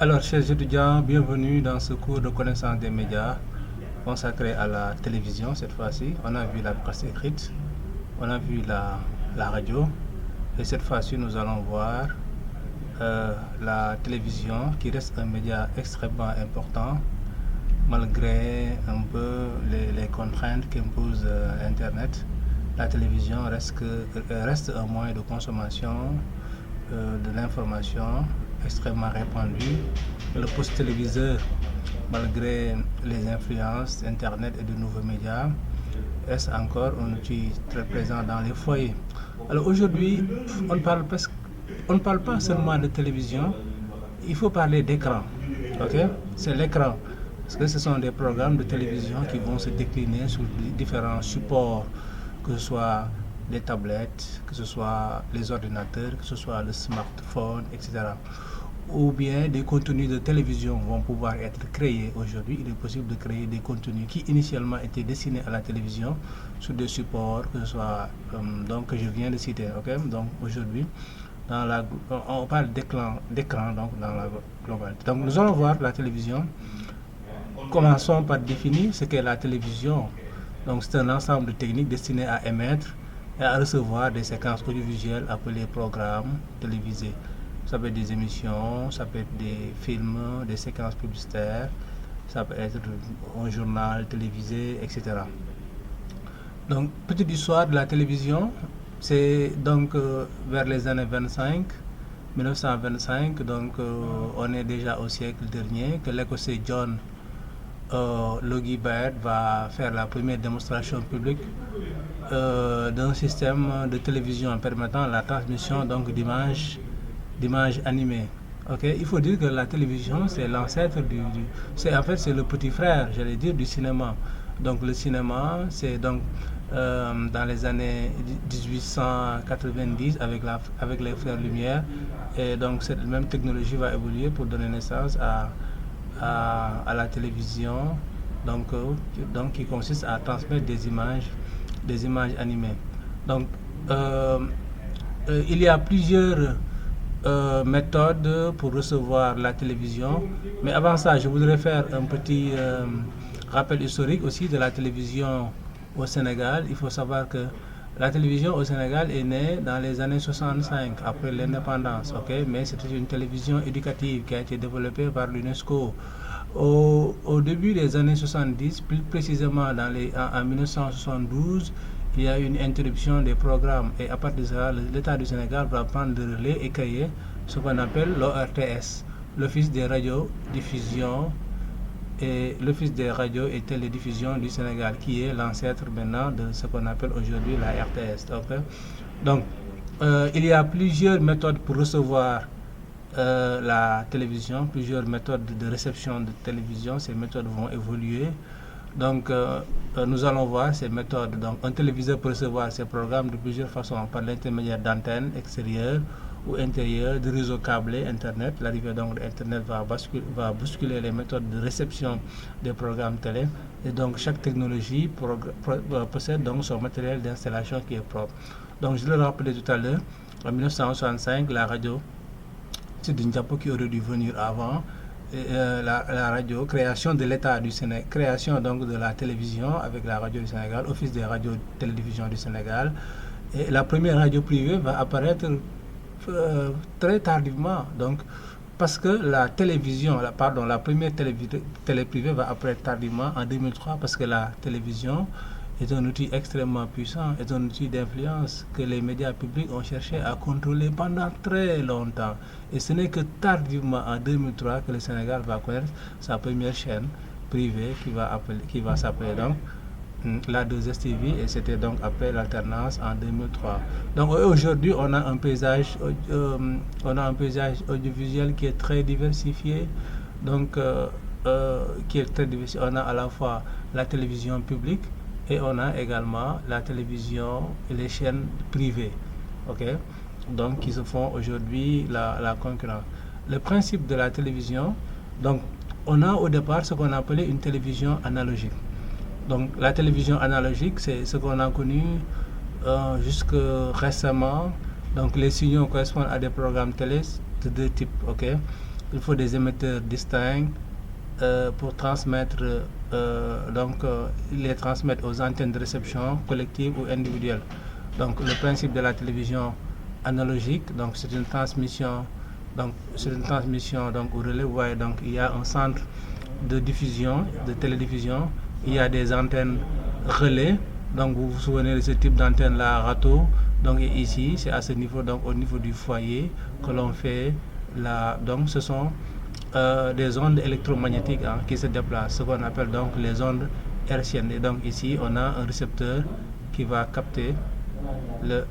Alors, chers étudiants, bienvenue dans ce cours de connaissance des médias consacré à la télévision cette fois-ci. On a vu la presse écrite, on a vu la radio, et cette fois-ci, nous allons voir la télévision qui reste un média extrêmement important malgré un peu les contraintes qu'impose Internet. La télévision reste un moyen de consommation de l'information extrêmement répandue. Le poste téléviseur, malgré les influences Internet et de nouveaux médias, reste encore un outil très présent dans les foyers. Alors aujourd'hui, on ne parle pas seulement de télévision, il faut parler d'écran. Ok, c'est l'écran. Parce que ce sont des programmes de télévision qui vont se décliner sur différents supports, que ce soit les tablettes, que ce soit les ordinateurs, que ce soit le smartphone, etc. Ou bien des contenus de télévision vont pouvoir être créés aujourd'hui. Il est possible de créer des contenus qui initialement étaient destinés à la télévision sur des supports, que ce soit donc que je viens de citer. Okay? Donc aujourd'hui, on parle d'écran donc dans la globalité. Donc nous allons voir la télévision. Commençons par définir ce qu'est la télévision. Donc c'est un ensemble de techniques destinées à émettre et à recevoir des séquences audiovisuelles appelées programmes télévisés. Ça peut être des émissions, ça peut être des films, des séquences publicitaires, ça peut être un journal télévisé, etc. Donc, petite histoire de la télévision, c'est donc vers les années 1925, donc on est déjà au siècle dernier, que l'Écossais John Logie Baird va faire la première démonstration publique d'un système de télévision permettant la transmission donc d'images animées. Okay? Il faut dire que la télévision, c'est l'ancêtre c'est le petit frère, j'allais dire, du cinéma. Donc le cinéma, c'est donc dans les années 1890 avec les frères Lumière, et donc cette même technologie va évoluer pour donner naissance à la télévision, donc qui consiste à transmettre des images animées. Donc il y a plusieurs méthodes pour recevoir la télévision, mais avant ça, je voudrais faire un petit rappel historique aussi de la télévision au Sénégal. Il faut savoir que la télévision au Sénégal est née dans les années 65, après l'indépendance, okay? Mais c'était une télévision éducative qui a été développée par l'UNESCO au début des années 70, plus précisément en 1972. Il y a eu une interruption des programmes, et à partir de ça, l'État du Sénégal va prendre le relais et créer ce qu'on appelle l'ORTS, l'Office des radiodiffusions et télédiffusions du Sénégal, qui est l'ancêtre maintenant de ce qu'on appelle aujourd'hui la RTS. Okay? Donc, il y a plusieurs méthodes pour recevoir la télévision, plusieurs méthodes de réception de télévision. Ces méthodes vont évoluer. Donc, nous allons voir ces méthodes. Donc, un téléviseur peut recevoir ses programmes de plusieurs façons, par l'intermédiaire d'antennes extérieures ou intérieures, de réseaux câblés, Internet. L'arrivée donc d'Internet va bousculer les méthodes de réception des programmes télé. Et donc, chaque technologie possède donc son matériel d'installation qui est propre. Donc, je le rappelais tout à l'heure, en 1965, la radio, c'est Ndiapo qui aurait dû venir avant. La radio, création de l'État du Sénégal, création donc de la télévision avec la radio du Sénégal, Office des radios télévisions du Sénégal. Et la première radio privée va apparaître très tardivement. Donc, parce que la première télé privée va apparaître tardivement en 2003, parce que la télévision est un outil extrêmement puissant, est un outil d'influence que les médias publics ont cherché à contrôler pendant très longtemps. Et ce n'est que tardivement, en 2003, que le Sénégal va connaître sa première chaîne privée qui va s'appeler donc la 2STV, et c'était donc après l'alternance en 2003. Donc aujourd'hui, on a un paysage audiovisuel qui est très diversifié. Donc, on a à la fois la télévision publique, et on a également la télévision et les chaînes privées, okay? Donc qui se font aujourd'hui la concurrence. Le principe de la télévision, donc on a au départ ce qu'on appelait une télévision analogique. Donc la télévision analogique, c'est ce qu'on a connu jusque récemment. Donc les signaux correspondent à des programmes télé de deux types, okay? il faut des émetteurs distincts pour transmettre, les transmettre aux antennes de réception collectives ou individuelles. Donc le principe de la télévision analogique, donc c'est une transmission, au relais. Vous voyez, donc il y a un centre de diffusion, de télédiffusion, il y a des antennes relais. Donc vous vous souvenez de ce type d'antenne là, râteau. Donc ici c'est à ce niveau, donc au niveau du foyer, que l'on fait donc ce sont des ondes électromagnétiques qui se déplacent, ce qu'on appelle donc les ondes hertziennes. Et donc ici on a un récepteur qui va capter le